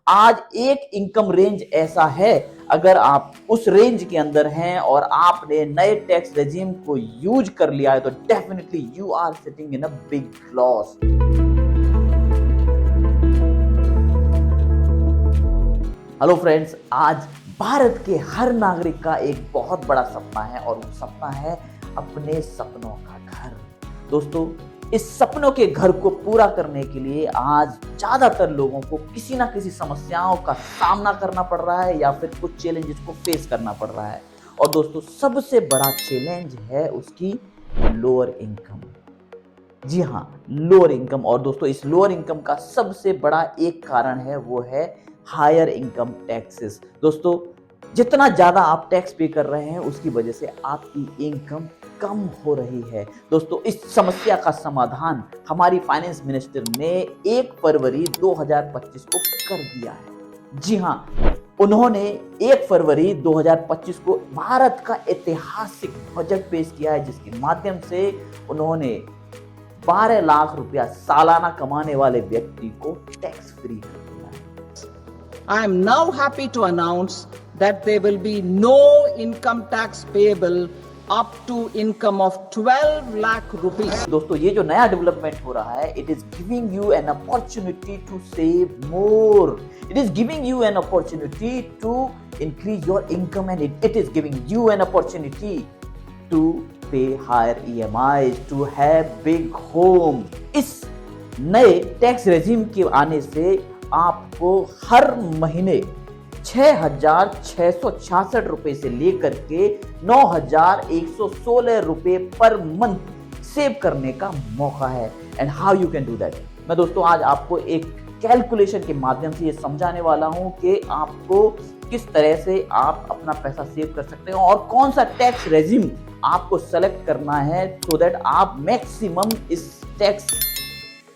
आज एक income range ऐसा है, अगर आप उस रेंज के अंदर हैं और आपने नए टैक्स रेजिम को यूज कर लिया है तो definitely you are sitting in a big loss. Hello friends, आज भारत के हर नागरिक का एक बहुत बड़ा सपना है और वो सपना है अपने सपनों का घर। दोस्तों, इस सपनों के घर को पूरा करने के लिए आज ज्यादातर लोगों को किसी ना किसी समस्याओं का सामना करना पड़ रहा है या फिर कुछ चैलेंजेस को फेस करना पड़ रहा है। और दोस्तों, सबसे बड़ा चैलेंज है उसकी लोअर इनकम। जी हाँ, लोअर इनकम। और दोस्तों, इस लोअर इनकम का सबसे बड़ा एक कारण है, वो है हायर इनकम टैक्सेस। दोस्तों, जितना ज्यादा आप टैक्स पे कर रहे हैं उसकी वजह से आपकी इनकम कम हो रही है। दोस्तों, इस समस्या का समाधान हमारी फाइनेंस मिनिस्टर ने 1 फरवरी 2025 को कर दिया है। जी हाँ, उन्होंने 1 फरवरी 2025 को भारत का ऐतिहासिक बजट पेश किया है, जिसके माध्यम से उन्होंने 12 लाख रुपया सालाना कमाने वाले व्यक्ति को टैक्स फ्री कर दिया है। I am now happy to announce that there will be no income tax payable up to income of 12 lakh rupees. दोस्तों, ये जो नया डेवलपमेंट हो रहा है, it is giving you an opportunity to save more. It is giving you an opportunity to increase your income and it is giving you an opportunity to pay higher EMIs, to have big home. इस नए tax regime के आने से आपको हर महीने 6,666 रुपए से लेकर के 9,116 रुपए पर मंथ सेव करने का मौका है। And how you can do that, मैं दोस्तों आज आपको एक कैलकुलेशन के माध्यम से ये समझाने वाला हूं कि आपको किस तरह से आप अपना पैसा सेव कर सकते हो और कौन सा टैक्स रेजिम आपको सेलेक्ट करना है सो दैट आप मैक्सिमम इस टैक्स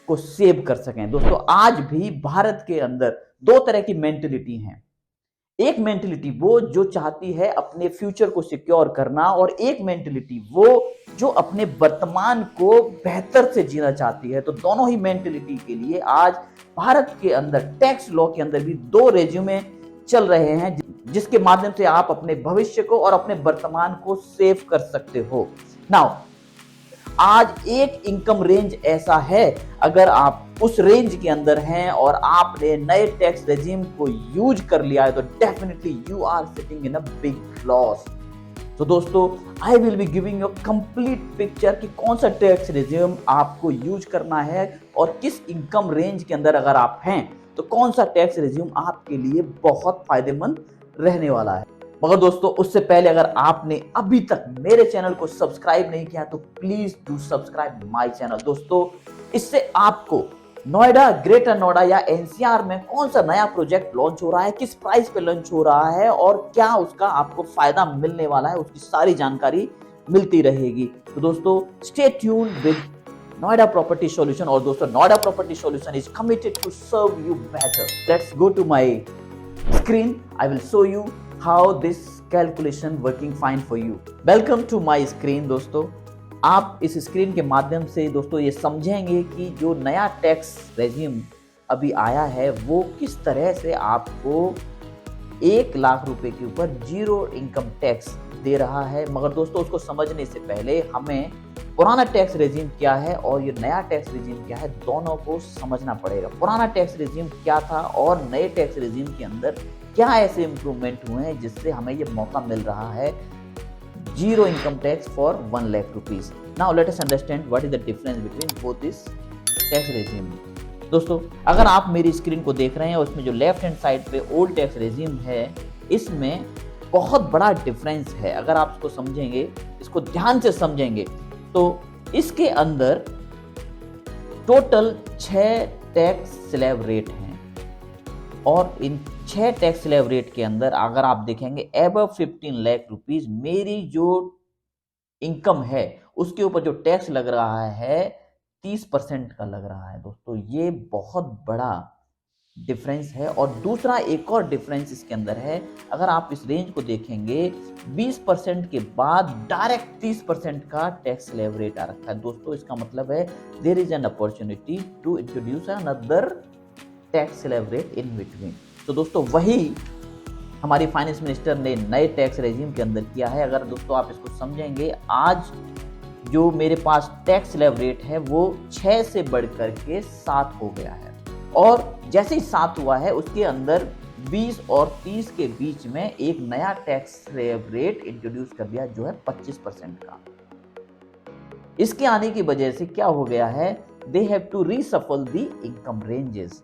को सेव कर सकें। दोस्तों, आज भी भारत के अंदर 2 तरह की मेंटेलिटी हैं। एक मेंटेलिटी वो जो चाहती है अपने फ्यूचर को सिक्योर करना, और एक मेंटेलिटी वो जो अपने वर्तमान को बेहतर से जीना चाहती है। तो दोनों ही मेंटेलिटी के लिए आज भारत के अंदर टैक्स लॉ के अंदर भी 2 रेज्यूमे चल रहे हैं, जिसके माध्यम से आप अपने भविष्य को और अपने वर्तमान को सेव कर सकते हो। नाउ, आज एक इनकम रेंज ऐसा है, अगर आप उस रेंज के अंदर हैं और आपने नए टैक्स रेजिम को यूज कर लिया है तो definitely you are sitting in a big loss. तो दोस्तों, I will be giving you complete picture कि कौन सा टैक्स रेजिम आपको यूज करना है और किस इनकम रेंज के अंदर अगर आप हैं तो कौन सा टैक्स रेजिम आपके लिए बहुत फायदेमंद रहने वाला है। मगर दोस्तों, उससे पहले अगर आपने अभी तक मेरे चैनल को सब्सक्राइब नहीं किया तो please do subscribe my channel. दोस्तों, इससे आपको नोएडा, ग्रेटर नोएडा या एनसीआर में कौन सा नया प्रोजेक्ट लॉन्च हो रहा है, किस प्राइस पे लॉन्च हो रहा है और क्या उसका आपको फायदा मिलने वाला है, उसकी सारी जानकारी मिलती रहेगी। तो दोस्तों, stay tuned with Noida property solution. और दोस्तों, Noida property solution is committed to serve you better. Let's go to my screen, I will show you how this calculation working fine for you. Welcome to my screen। दोस्तों, आप इस screen के माध्यम से दोस्तों ये समझेंगे कि जो नया टैक्स रेजिम अभी आया है वो किस तरह से आपको 1 लाख रुपए के ऊपर 0 इनकम टैक्स दे रहा है। मगर दोस्तों, उसको समझने से पहले हमें पुराना टैक्स रेजिम क्या है और ये नया टैक्स रेजिम क्या है, दोनों को समझना पड़ेगा। पुराना टैक्स रेजिम क्या था और नए टैक्स रेजिम के अंदर क्या ऐसे इंप्रूवमेंट हुए हैं जिससे हमें ये मौका मिल रहा है 0 income tax for 1 lakh rupees. Now let us understand what is the difference between both this tax regime. दोस्तों, अगर आप मेरी स्क्रीन को देख रहे हैं और उसमें जो लेफ्ट हैंड साइड पे ओल्ड टैक्स रेजिम है, इसमें बहुत बड़ा डिफरेंस है। अगर आप इसको समझेंगे, इसको ध्यान से समझेंगे तो इसके अंदर टोटल 6 टैक्स स्लैब रेट हैं और इन 6 टैक्स स्लैब रेट के अंदर अगर आप देखेंगे एबव 15 लाख रुपीज मेरी जो इनकम है उसके ऊपर जो टैक्स लग रहा है 30% का लग रहा है। दोस्तों, ये बहुत बड़ा डिफरेंस है। और दूसरा एक और डिफरेंस इसके अंदर है, अगर आप इस रेंज को देखेंगे 20% के बाद डायरेक्ट 30% का टैक्स स्लैब रेट आ रखा है। दोस्तों, इसका मतलब है there is an opportunity to introduce another tax slab rate in between. तो दोस्तों वही हमारी फाइनेंस मिनिस्टर ने नए टैक्स रेजिम के अंदर किया है। अगर दोस्तों आप इसको समझेंगे, आज जो मेरे पास टैक्स स्लैब रेट है वो 6 से बढ़कर के 7 हो गया है, और जैसे ही 7 हुआ है उसके अंदर 20 और 30 के बीच में एक नया टैक्स स्लैब रेट इंट्रोड्यूस कर दिया जो है 25% का। इसके आने की वजह से क्या हो गया है, they have to reshuffle the income ranges,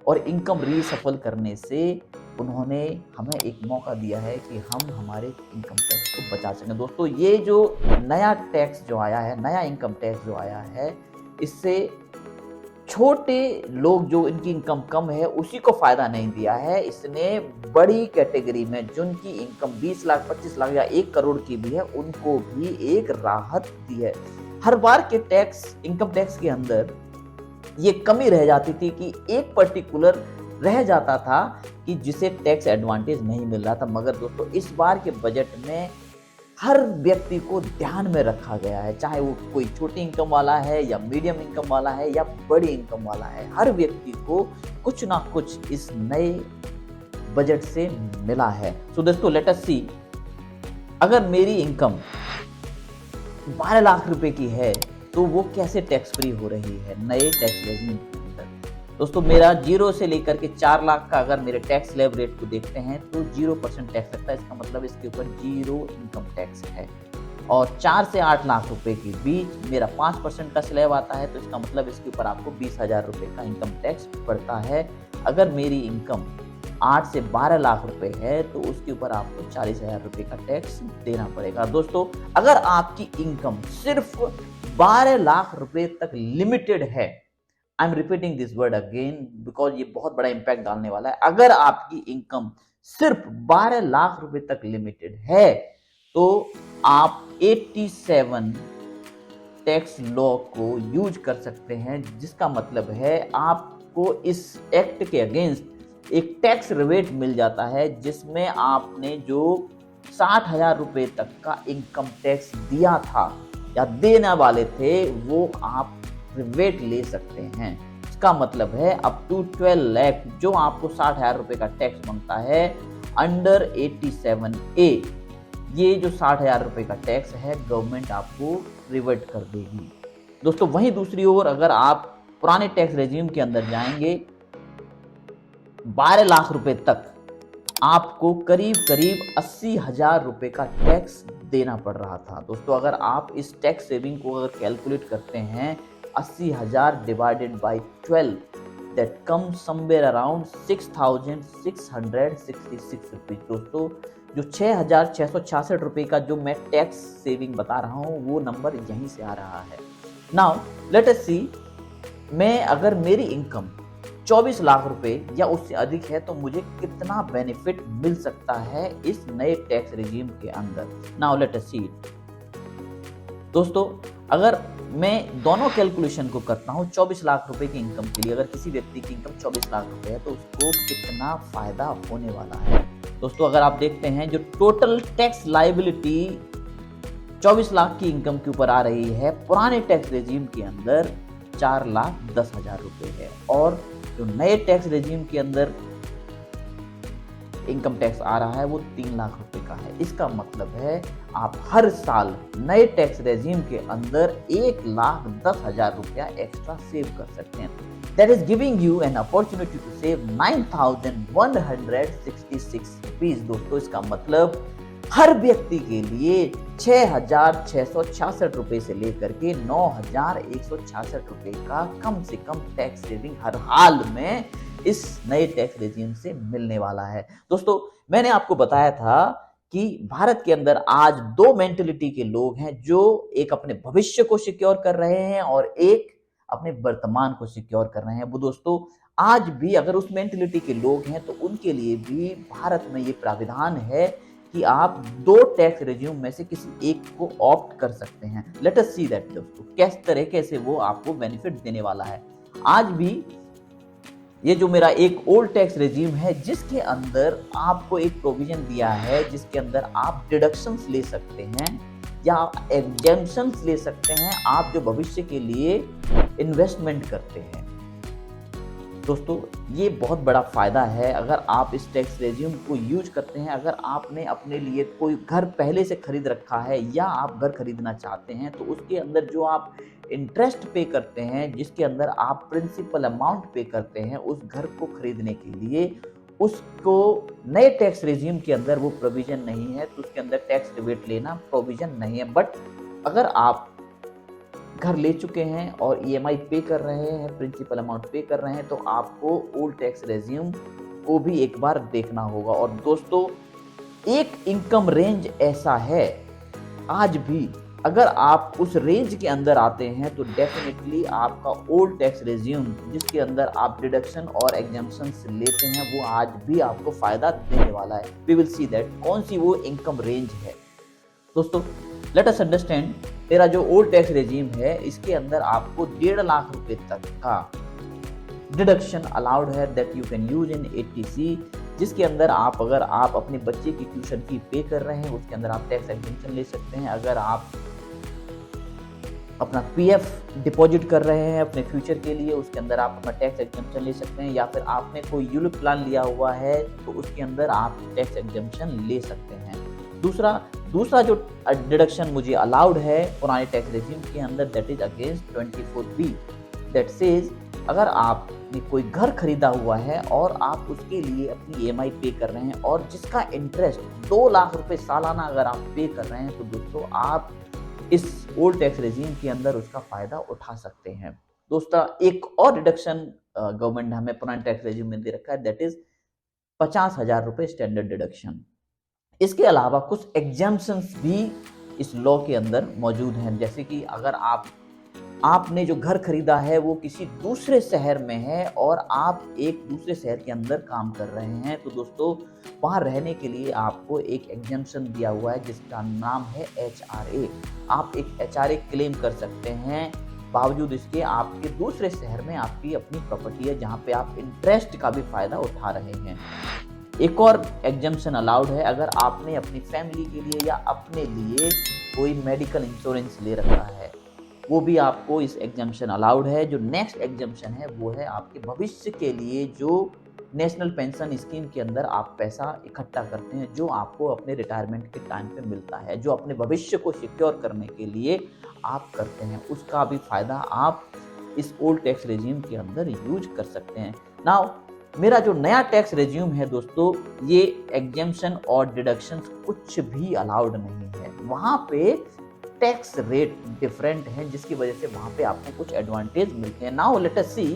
और इनकम रीशफल करने से उन्होंने हमें एक मौका दिया है कि हम हमारे इनकम टैक्स को बचा सकें। दोस्तों ये जो नया टैक्स जो आया है, नया इनकम टैक्स जो आया है, इससे छोटे लोग जो इनकी इनकम कम है उसी को फायदा नहीं दिया है। इसने बड़ी कैटेगरी में जिनकी इनकम 20 लाख 25 लाख या 1 करोड़ की भी है उनको भी एक राहत दी है। हर बार के टैक्स इनकम टैक्स के अंदर ये कमी रह जाती थी कि एक पर्टिकुलर रह जाता था कि जिसे टैक्स एडवांटेज नहीं मिल रहा था, मगर दोस्तों इस बार के बजट में हर व्यक्ति को ध्यान में रखा गया है, चाहे वो कोई छोटी इनकम वाला है या मीडियम इनकम वाला है या बड़ी इनकम वाला है, हर व्यक्ति को कुछ ना कुछ इस नए बजट से मिला है। सो दोस्तों लेट अस सी, अगर मेरी इनकम 12 लाख रुपए की है तो वो कैसे टैक्स फ्री हो रही है नए टैक्स रेजिम के अंदर। दोस्तों मेरा 0 से लेकर के 4 लाख का अगर मेरे टैक्स स्लैब रेट को देखते हैं तो 0% टैक्स लगता है, इसका मतलब इसके ऊपर 0 इनकम टैक्स है। और 4 से 8 लाख रुपए के बीच मेरा 5% का स्लैब आता है, तो इसका मतलब इसके ऊपर आपको 20,000 रुपए का इनकम टैक्स पड़ता है। अगर मेरी इनकम 8 से 12 लाख रुपए है तो उसके ऊपर आपको 40,000 रुपए का टैक्स देना पड़ेगा। दोस्तों अगर आपकी इनकम सिर्फ 12 लाख रुपए तक लिमिटेड है, I am repeating this word again because ये बहुत बड़ा इंपैक्ट डालने वाला है। अगर आपकी इनकम सिर्फ 12 लाख रुपए तक लिमिटेड है तो आप 87 टैक्स लॉ को यूज कर सकते हैं, जिसका मतलब है आपको इस एक्ट के अगेंस्ट एक टैक्स रिबेट मिल जाता है, जिसमें आपने जो 60,000 रुपए तक का इनकम टैक्स दिया था या देने वाले थे वो आप रिबेट ले सकते हैं। इसका मतलब है अप टू 12 लाख जो आपको 60,000 रुपए का टैक्स बनता है अंडर 87A, ये जो 60,000 रुपए का टैक्स है गवर्नमेंट आपको रिवर्ट कर देगी। दोस्तों वहीं दूसरी ओर अगर आप पुराने टैक्स रेजिम के अंदर जाएंगे 12 लाख रुपए तक आपको करीब 80,000 रुपए का टैक्स देना पड़ रहा था। दोस्तों अगर आप इस टैक्स सेविंग को अगर कैलकुलेट करते हैं 80,000 divided by 12 that comes somewhere around 6,666 rupees. दोस्तों जो 6,666 रुपए का जो मैं टैक्स सेविंग बता रहा हूँ वो नंबर यहीं से आ रहा है। नाउ लेट अस सी, मैं अगर मेरी इनकम 24 लाख रुपए या उससे अधिक है तो मुझे कितना बेनिफिट मिल सकता है इस नए टैक्स रेजिम के अंदर। नाउ लेट अस सी, दोस्तों अगर मैं दोनों कैलकुलेशन को करता हूं 24 लाख रुपए की इनकम के लिए, अगर किसी व्यक्ति की इनकम 24 लाख रुपए है तो उसको कितना फायदा होने वाला है। दोस्तों अगर आप देखते हैं जो टोटल टैक्स लायबिलिटी 24 लाख की इनकम के ऊपर आ रही है पुराने टैक्स रेजिम के अंदर 4,10,000 रुपए है, और जो नए टैक्स रेजिम के अंदर इनकम टैक्स आ रहा है वो 3 लाख रुपए का है। इसका मतलब है आप हर साल नए टैक्स रेजिम के अंदर 1,10,000 रुपया एक्स्ट्रा सेव कर सकते हैं। That is giving you an opportunity to save 9,166 rupees. दोस्तों इसका मतलब हर व्यक्ति के लिए 6,666 रुपए से लेकर के 9,166 रुपए का कम से कम टैक्स सेविंग हर हाल में इस नए टैक्स रेजिम से मिलने वाला है। दोस्तों मैंने आपको बताया था कि भारत के अंदर आज 2 मेंटेलिटी के लोग हैं, जो एक अपने भविष्य को सिक्योर कर रहे हैं और एक अपने वर्तमान को सिक्योर कर रहे हैं। वो दोस्तों आज भी अगर उस मेंटेलिटी के लोग हैं तो उनके लिए भी भारत में ये प्राविधान है कि आप 2 टैक्स रेजिम में से किसी एक को ऑप्ट कर सकते हैं। लेट अस सी दैट दोस्तों किस तरीके से वो आपको बेनिफिट देने वाला है। आज भी ये जो मेरा एक ओल्ड टैक्स रेजिम है जिसके अंदर आपको एक प्रोविजन दिया है जिसके अंदर आप डिडक्शंस ले सकते हैं या एग्जेम्पशंस ले सकते हैं, आप जो भविष्य के लिए इन्वेस्टमेंट करते हैं। दोस्तों ये बहुत बड़ा फ़ायदा है अगर आप इस टैक्स रेज्यूम को यूज करते हैं। अगर आपने अपने लिए कोई घर पहले से खरीद रखा है या आप घर खरीदना चाहते हैं, तो उसके अंदर जो आप इंटरेस्ट पे करते हैं, जिसके अंदर आप प्रिंसिपल अमाउंट पे करते हैं उस घर को खरीदने के लिए, उसको नए टैक्स रेज्यूम के अंदर वो प्रोविजन नहीं है, तो उसके अंदर टैक्स रिबेट लेना प्रोविजन नहीं है। बट अगर आप घर ले चुके हैं और ईएमआई पे कर रहे हैं, प्रिंसिपल अमाउंट पे कर रहे हैं, तो आपको ओल्ड टैक्स रेज्यूम को भी एक बार देखना होगा। और दोस्तों एक इनकम रेंज ऐसा है आज भी, अगर आप उस रेंज के अंदर आते हैं तो डेफिनेटली आपका ओल्ड टैक्स रेज्यूम जिसके अंदर आप डिडक्शन और एग्जम्पशंस लेते हैं वो आज भी आपको फायदा देने वाला है। वी विल सी दैट कौन सी वो इनकम रेंज है। दोस्तों लेट अस अंडरस्टैंड, मेरा जो ओल्ड टैक्स रेजिम है इसके अंदर आपको 1.5 लाख रुपए तक का डिडक्शन अलाउड है that you can use in 80C, जिसके अंदर अगर आप अपने बच्चे की ट्यूशन फी पे कर रहे हैं उसके अंदर आप टैक्स एग्जेम्पशन ले सकते हैं। अगर आप अपना पीएफ डिपॉजिट कर रहे हैं अपने फ्यूचर के लिए, उसके अंदर आप अपना टैक्स एग्जेम्पशन ले सकते हैं। या फिर आपने कोई यूलिप प्लान लिया हुआ है तो उसके अंदर आप टैक्स एग्जेम्पशन ले सकते हैं। दूसरा जो डिडक्शन मुझे अलाउड है पुराने टैक्स रेजिम के अंदर, that is against 24B, that says अगर आपने कोई घर खरीदा हुआ है और आप उसके लिए अपनी ईएमआई पे कर रहे हैं और जिसका इंटरेस्ट 2 लाख रुपए सालाना अगर आप पे कर रहे हैं, तो दोस्तों आप इस ओल्ड टैक्स रेजिम के अंदर उसका फायदा उठा सकते हैं। दोस्तों एक और डिडक्शन गवर्नमेंट ने हमें पुराने टैक्स रेजिम में दे रखा है, दैट इज 50,000 रुपए स्टैंडर्ड डिडक्शन। इसके अलावा कुछ एग्जम्पशंस भी इस लॉ के अंदर मौजूद हैं, जैसे कि अगर आपने जो घर खरीदा है वो किसी दूसरे शहर में है और आप एक दूसरे शहर के अंदर काम कर रहे हैं, तो दोस्तों वहाँ रहने के लिए आपको एक एग्जम्पशन दिया हुआ है जिसका नाम है HRA। आप एक HRA क्लेम कर सकते हैं, बावजूद इसके आपके दूसरे शहर में आपकी अपनी प्रॉपर्टी है जहाँ पे आप इंटरेस्ट का भी फायदा उठा रहे हैं। एक और एग्जम्पशन अलाउड है अगर आपने अपनी फैमिली के लिए या अपने लिए कोई मेडिकल इंश्योरेंस ले रखा है, वो भी आपको इस एग्जम्पशन अलाउड है। जो नेक्स्ट एग्जम्पशन है वो है आपके भविष्य के लिए जो नेशनल पेंशन स्कीम के अंदर आप पैसा इकट्ठा करते हैं, जो आपको अपने रिटायरमेंट के टाइम पे मिलता है, जो अपने भविष्य को सिक्योर करने के लिए आप करते हैं, उसका भी फायदा आप इस ओल्ड टैक्स रेजिम के अंदर यूज कर सकते हैं। नाउ मेरा जो नया टैक्स रेज्यूम है दोस्तों, ये एग्जेम्पशन और डिडक्शंस कुछ भी अलाउड नहीं है। वहाँ पे टैक्स रेट डिफरेंट है जिसकी वजह से वहाँ पे आपको कुछ एडवांटेज मिलते हैं। नाउ लेट अस सी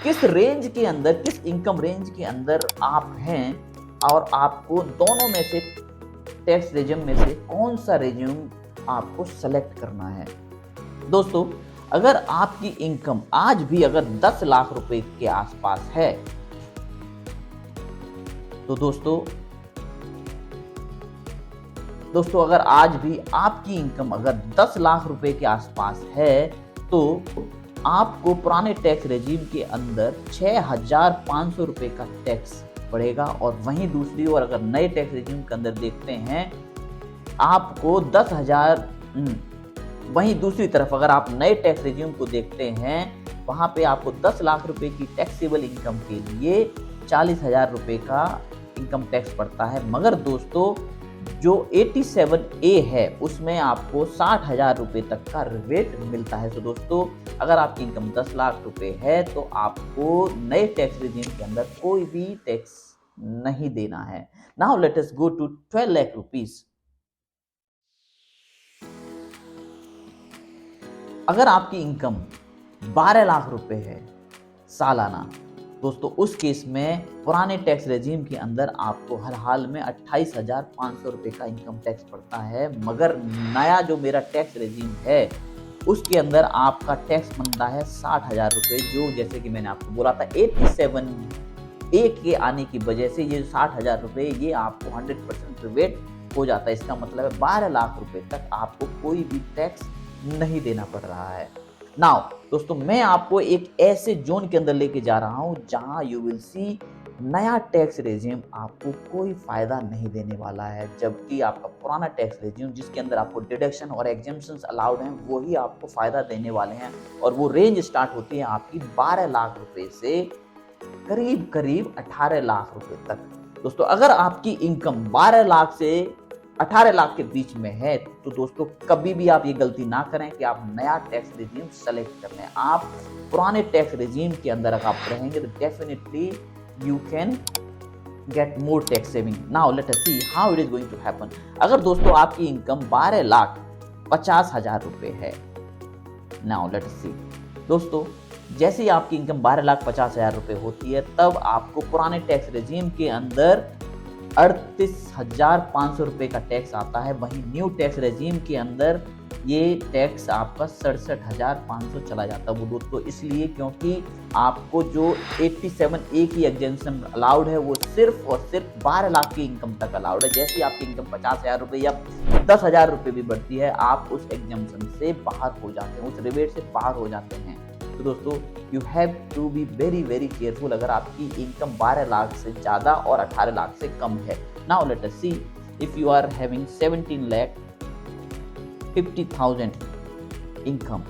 किस रेंज के अंदर, किस इनकम रेंज के अंदर आप हैं और आपको दोनों में से टैक्स रेजिम में से कौन सा रेज्यूम आपको सेलेक्ट करना है। दोस्तों अगर आपकी इनकम आज भी अगर 10 लाख रुपए के आसपास है, तो दोस्तों अगर आज भी आपकी इनकम अगर 10 लाख रुपए के आसपास है, तो आपको पुराने टैक्स रेजिम के अंदर 6,500 रुपए का टैक्स पड़ेगा। और वहीं दूसरी ओर अगर नए टैक्स रेजिम के अंदर देखते हैं आपको 10,000, वहीं दूसरी तरफ अगर आप नए टैक्स रेजिम को देखते हैं वहां पे आपको 10 लाख रुपए की टैक्सेबल इनकम के लिए 40,000 रुपए का इनकम टैक्स पड़ता है। मगर दोस्तों जो 87A है उसमें आपको 60,000 रुपए तक का रिबेट मिलता है। तो दोस्तों अगर आपकी इनकम 10 लाख रुपए है तो आपको नए टैक्स रेजिम के अंदर कोई भी टैक्स नहीं देना है। Now let us go to 12 lakh rupees. अगर आपकी इनकम 12 लाख रुपए है सालाना, दोस्तों उस केस में पुराने टैक्स रेजिम के अंदर आपको हर हाल में 28,500 रुपए का इनकम टैक्स पड़ता है। मगर नया जो मेरा टैक्स रेजिम है उसके अंदर आपका टैक्स बनता है 60,000 रुपए, जो जैसे कि मैंने आपको बोला था 87A के आने की वजह से ये 60,000 रुपए ये आपको 100% रिबेट हो जाता है। इसका मतलब है 12 लाख रुपए तक आपको कोई भी टैक्स नहीं देना पड़ रहा है। नाउ दोस्तों मैं आपको एक ऐसे जोन के अंदर लेके जा रहा हूं जहां यू विल सी नया टैक्स रेजिम आपको कोई फायदा नहीं देने वाला है, जबकि आपका पुराना टैक्स रेजिम जिसके अंदर आपको डिडक्शन और एग्जेम्पशंस अलाउड हैं वो ही आपको फायदा देने वाले हैं। और वो रेंज स्टार्ट होती है आपकी 12 लाख रुपए से करीब करीब 18 लाख रुपए तक। दोस्तों अगर आपकी इनकम 12 लाख से 18 लाख के बीच में है तो दोस्तों कभी भी आप ये गलती ना करें कि आप नया टैक्स रिजीम सेलेक्ट कर लें। आप पुराने टैक्स रिजीम के अंदर अगर आप रहेंगे तो definitely you can get more tax saving. Now let us see how it is going to happen. अगर दोस्तों आपकी इनकम 12,50,000 रुपए है, नाउ लेट अस सी दोस्तों, जैसे ही आपकी इनकम 12,50,000 रुपए होती है तब आपको पुराने टैक्स रेजिम के अंदर 38,500 रुपए का टैक्स आता है। वहीं न्यू टैक्स रेजिम के अंदर ये टैक्स आपका 67,500 चला जाता है। वो दोस्तों इसलिए क्योंकि आपको जो 87A की एग्जेम्पशन अलाउड है वो सिर्फ और सिर्फ 12 लाख की इनकम तक अलाउड है। जैसे ही आपकी इनकम 50,000 रुपए या 10,000 रुपए भी बढ़ती है आप उस एग्जेम्पशन से बाहर हो जाते हैं, उस रिबेट से बाहर हो जाते हैं। तो दोस्तों you have to be very very careful अगर आपकी इनकम 12 लाख से ज़्यादा और 18 लाख से कम है। Now let us see if you are having 17,50,000 income,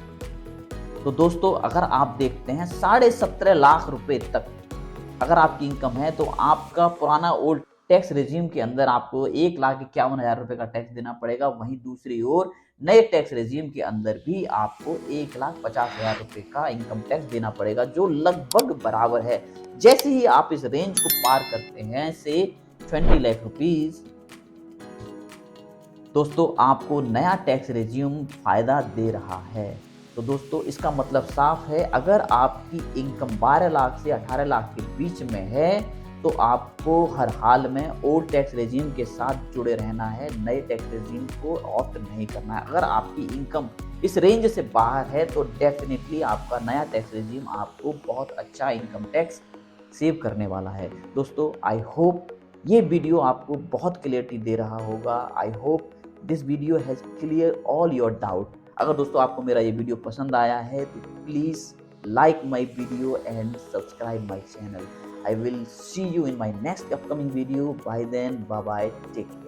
तो दोस्तों अगर आप देखते हैं 17.5 लाख रुपए तक अगर आपकी इनकम है तो आपका पुराना ओल्ड टैक्स रेजिम के अंदर आपको 1,51,000 रुपए का टैक्स देना पड़ेगा। वहीं दूसरी ओर नए टैक्स रेजिम के अंदर भी आपको 1,50,000 रुपए का इनकम टैक्स देना पड़ेगा, जो लगभग बराबर है। जैसे ही आप इस रेंज को पार करते हैं से 20 लाख रुपीज, दोस्तों आपको नया टैक्स रेजिम फायदा दे रहा है। तो दोस्तों इसका मतलब साफ है, अगर आपकी इनकम 12 लाख से 18 लाख के बीच में है तो आपको हर हाल में ओल्ड टैक्स रेजिम के साथ जुड़े रहना है, नए टैक्स रेजिम को ऑप्ट नहीं करना है। अगर आपकी इनकम इस रेंज से बाहर है तो डेफिनेटली आपका नया टैक्स रेजिम आपको बहुत अच्छा इनकम टैक्स सेव करने वाला है। दोस्तों आई होप ये वीडियो आपको बहुत क्लियरिटी दे रहा होगा। I hope this video has clear all your doubt. अगर दोस्तों आपको मेरा ये वीडियो पसंद आया है तो please like my video and subscribe my channel. I will see you in my next upcoming video. By then, bye bye, take care.